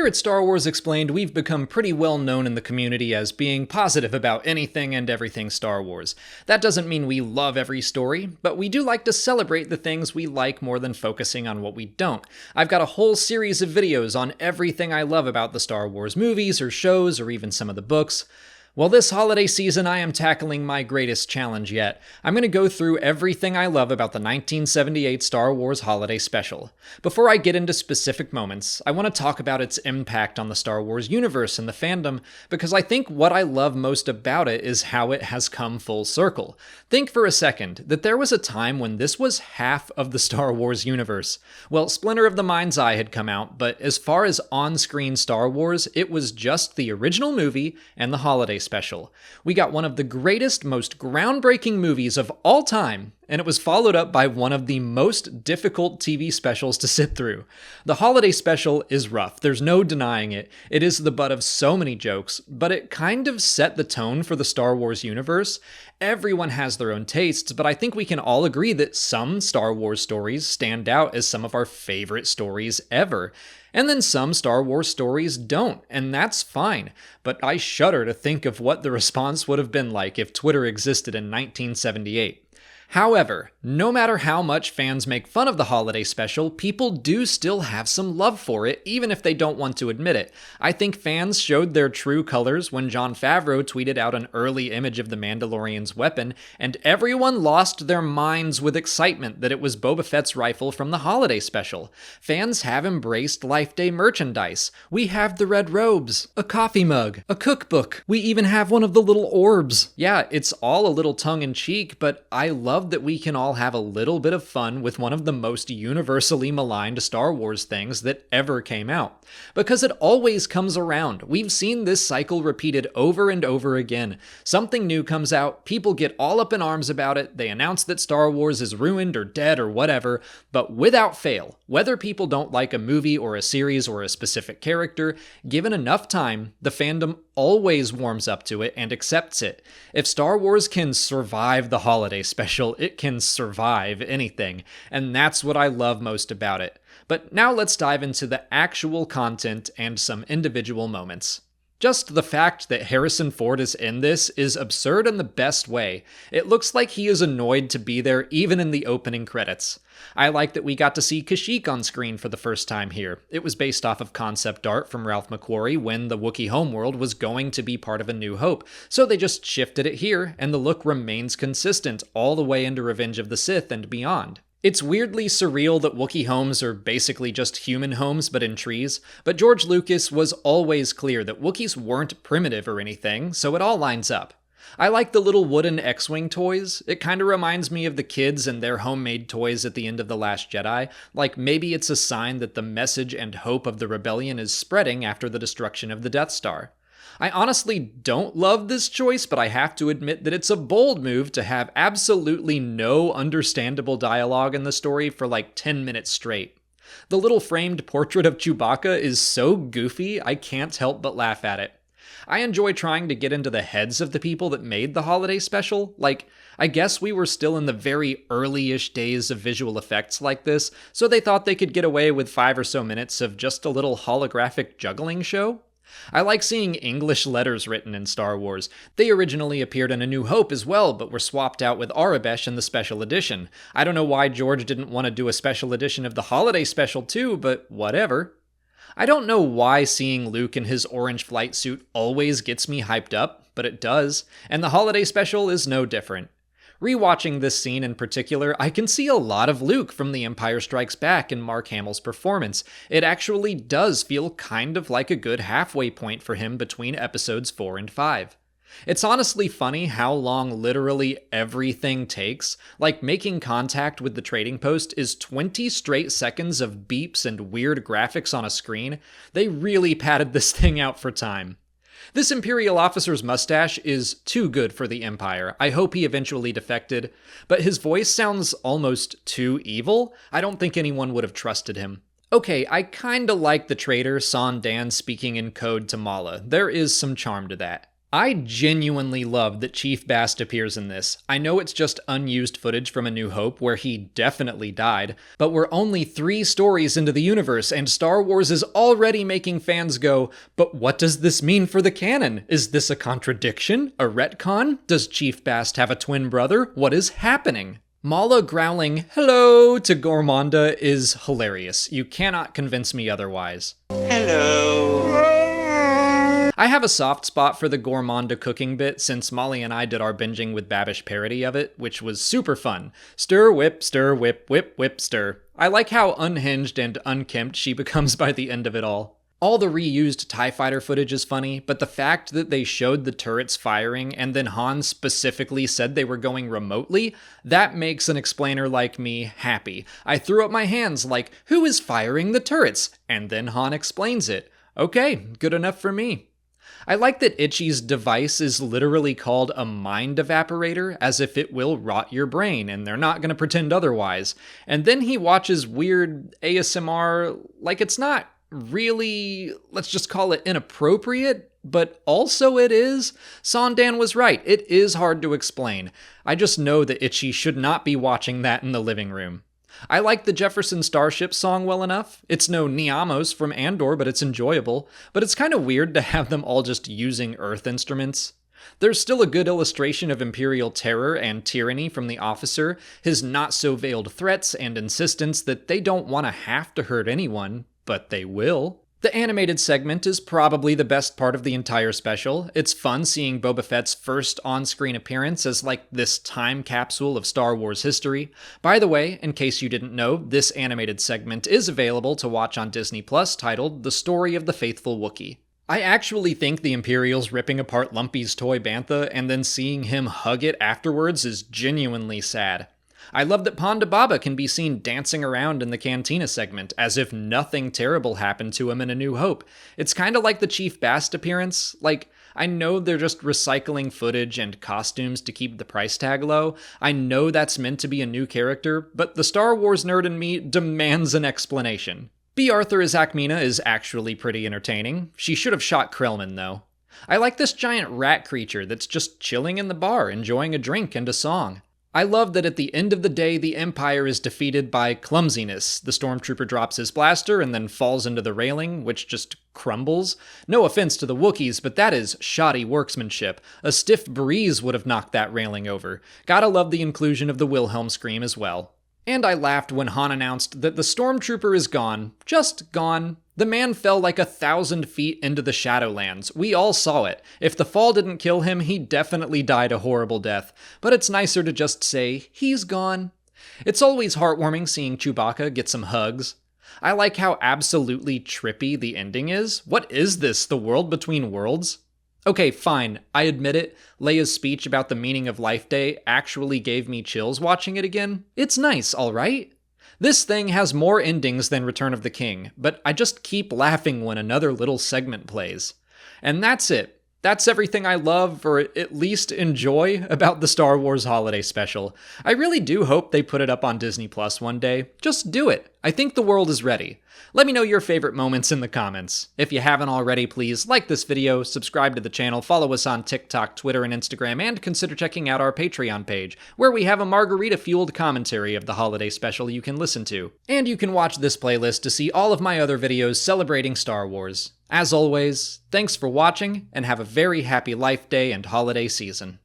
Here at Star Wars Explained, we've become pretty well known in the community as being positive about anything and everything Star Wars. That doesn't mean we love every story, but we do like to celebrate the things we like more than focusing on what we don't. I've got a whole series of videos on everything I love about the Star Wars movies or shows or even some of the books. Well, this holiday season, I am tackling my greatest challenge yet. I'm going to go through everything I love about the 1978 Star Wars Holiday Special. Before I get into specific moments, I want to talk about its impact on the Star Wars universe and the fandom, because I think what I love most about it is how it has come full circle. Think for a second that there was a time when this was half of the Star Wars universe. Well, Splinter of the Mind's Eye had come out, but as far as on-screen Star Wars, it was just the original movie and the holiday special. We got one of the greatest, most groundbreaking movies of all time, and it was followed up by one of the most difficult TV specials to sit through. The holiday special is rough, there's no denying it. It is the butt of so many jokes, but it kind of set the tone for the Star Wars universe. Everyone has their own tastes, but I think we can all agree that some Star Wars stories stand out as some of our favorite stories ever. And then some Star Wars stories don't, and that's fine. But I shudder to think of what the response would have been like if Twitter existed in 1978. However, no matter how much fans make fun of the holiday special, people do still have some love for it, even if they don't want to admit it. I think fans showed their true colors when Jon Favreau tweeted out an early image of the Mandalorian's weapon, and everyone lost their minds with excitement that it was Boba Fett's rifle from the holiday special. Fans have embraced Life Day merchandise. We have the red robes, a coffee mug, a cookbook. We even have one of the little orbs. Yeah, it's all a little tongue-in-cheek, but I love that we can all have a little bit of fun with one of the most universally maligned Star Wars things that ever came out. Because it always comes around. We've seen this cycle repeated over and over again. Something new comes out, people get all up in arms about it, they announce that Star Wars is ruined or dead or whatever, but without fail, whether people don't like a movie or a series or a specific character, given enough time, the fandom always warms up to it and accepts it. If Star Wars can survive the holiday special, it can survive anything, and that's what I love most about it. But now let's dive into the actual content and some individual moments. Just the fact that Harrison Ford is in this is absurd in the best way. It looks like he is annoyed to be there even in the opening credits. I like that we got to see Kashyyyk on screen for the first time here. It was based off of concept art from Ralph McQuarrie when the Wookiee homeworld was going to be part of A New Hope, so they just shifted it here, and the look remains consistent all the way into Revenge of the Sith and beyond. It's weirdly surreal that Wookiee homes are basically just human homes but in trees, but George Lucas was always clear that Wookiees weren't primitive or anything, so it all lines up. I like the little wooden X-Wing toys. It kinda reminds me of the kids and their homemade toys at the end of The Last Jedi, like maybe it's a sign that the message and hope of the rebellion is spreading after the destruction of the Death Star. I honestly don't love this choice, but I have to admit that it's a bold move to have absolutely no understandable dialogue in the story for like 10 minutes straight. The little framed portrait of Chewbacca is so goofy, I can't help but laugh at it. I enjoy trying to get into the heads of the people that made the holiday special. Like, I guess we were still in the very early-ish days of visual effects like this, so they thought they could get away with 5 or so minutes of just a little holographic juggling show. I like seeing English letters written in Star Wars. They originally appeared in A New Hope as well, but were swapped out with Arabesh in the special edition. I don't know why George didn't want to do a special edition of the holiday special too, but whatever. I don't know why seeing Luke in his orange flight suit always gets me hyped up, but it does, and the holiday special is no different. Rewatching this scene in particular, I can see a lot of Luke from The Empire Strikes Back in Mark Hamill's performance. It actually does feel kind of like a good halfway point for him between episodes 4 and 5. It's honestly funny how long literally everything takes. Like, making contact with the trading post is 20 straight seconds of beeps and weird graphics on a screen. They really padded this thing out for time. This Imperial officer's mustache is too good for the Empire. I hope he eventually defected, but his voice sounds almost too evil. I don't think anyone would have trusted him. Okay, I kinda like the traitor Son Dan speaking in code to Mala. There is some charm to that. I genuinely love that Chief Bast appears in this. I know it's just unused footage from A New Hope where he definitely died, but we're only 3 stories into the universe and Star Wars is already making fans go, but what does this mean for the canon? Is this a contradiction? A retcon? Does Chief Bast have a twin brother? What is happening? Mala growling hello to Gormonda is hilarious. You cannot convince me otherwise. Hello. I have a soft spot for the Gormonda cooking bit since Molly and I did our binging with Babish parody of it, which was super fun. Stir, whip, whip, whip, stir. I like how unhinged and unkempt she becomes by the end of it all. All the reused TIE Fighter footage is funny, but the fact that they showed the turrets firing and then Han specifically said they were going remotely, that makes an explainer like me happy. I threw up my hands like, who is firing the turrets? And then Han explains it. Okay, good enough for me. I like that Itchy's device is literally called a mind evaporator, as if it will rot your brain, and they're not going to pretend otherwise. And then he watches weird ASMR like it's not really, let's just call it inappropriate, but also it is. Sondan was right, it is hard to explain. I just know that Itchy should not be watching that in the living room. I like the Jefferson Starship song well enough. It's no Niamos from Andor, but it's enjoyable. But it's kind of weird to have them all just using Earth instruments. There's still a good illustration of Imperial terror and tyranny from the officer, his not-so-veiled threats and insistence that they don't want to have to hurt anyone, but they will. The animated segment is probably the best part of the entire special. It's fun seeing Boba Fett's first on-screen appearance as like this time capsule of Star Wars history. By the way, in case you didn't know, this animated segment is available to watch on Disney Plus titled The Story of the Faithful Wookiee. I actually think the Imperials ripping apart Lumpy's toy Bantha and then seeing him hug it afterwards is genuinely sad. I love that Ponda Baba can be seen dancing around in the Cantina segment, as if nothing terrible happened to him in A New Hope. It's kinda like the Chief Bast appearance. Like, I know they're just recycling footage and costumes to keep the price tag low. I know that's meant to be a new character, but the Star Wars nerd in me demands an explanation. B. Arthur as Akmina is actually pretty entertaining. She should have shot Krellman, though. I like this giant rat creature that's just chilling in the bar, enjoying a drink and a song. I love that at the end of the day, the Empire is defeated by clumsiness. The Stormtrooper drops his blaster and then falls into the railing, which just crumbles. No offense to the Wookiees, but that is shoddy workmanship. A stiff breeze would have knocked that railing over. Gotta love the inclusion of the Wilhelm scream as well. And I laughed when Han announced that the Stormtrooper is gone. Just gone. The man fell like 1,000 feet into the Shadowlands. We all saw it. If the fall didn't kill him, he definitely died a horrible death. But it's nicer to just say, he's gone. It's always heartwarming seeing Chewbacca get some hugs. I like how absolutely trippy the ending is. What is this, the world between worlds? Okay, fine, I admit it, Leia's speech about the meaning of Life Day actually gave me chills watching it again. It's nice, alright? This thing has more endings than Return of the King, but I just keep laughing when another little segment plays. And that's it. That's everything I love, or at least enjoy, about the Star Wars Holiday Special. I really do hope they put it up on Disney Plus one day. Just do it. I think the world is ready. Let me know your favorite moments in the comments. If you haven't already, please like this video, subscribe to the channel, follow us on TikTok, Twitter, and Instagram, and consider checking out our Patreon page, where we have a margarita-fueled commentary of the Holiday Special you can listen to. And you can watch this playlist to see all of my other videos celebrating Star Wars. As always, thanks for watching, and have a very happy Life Day and holiday season.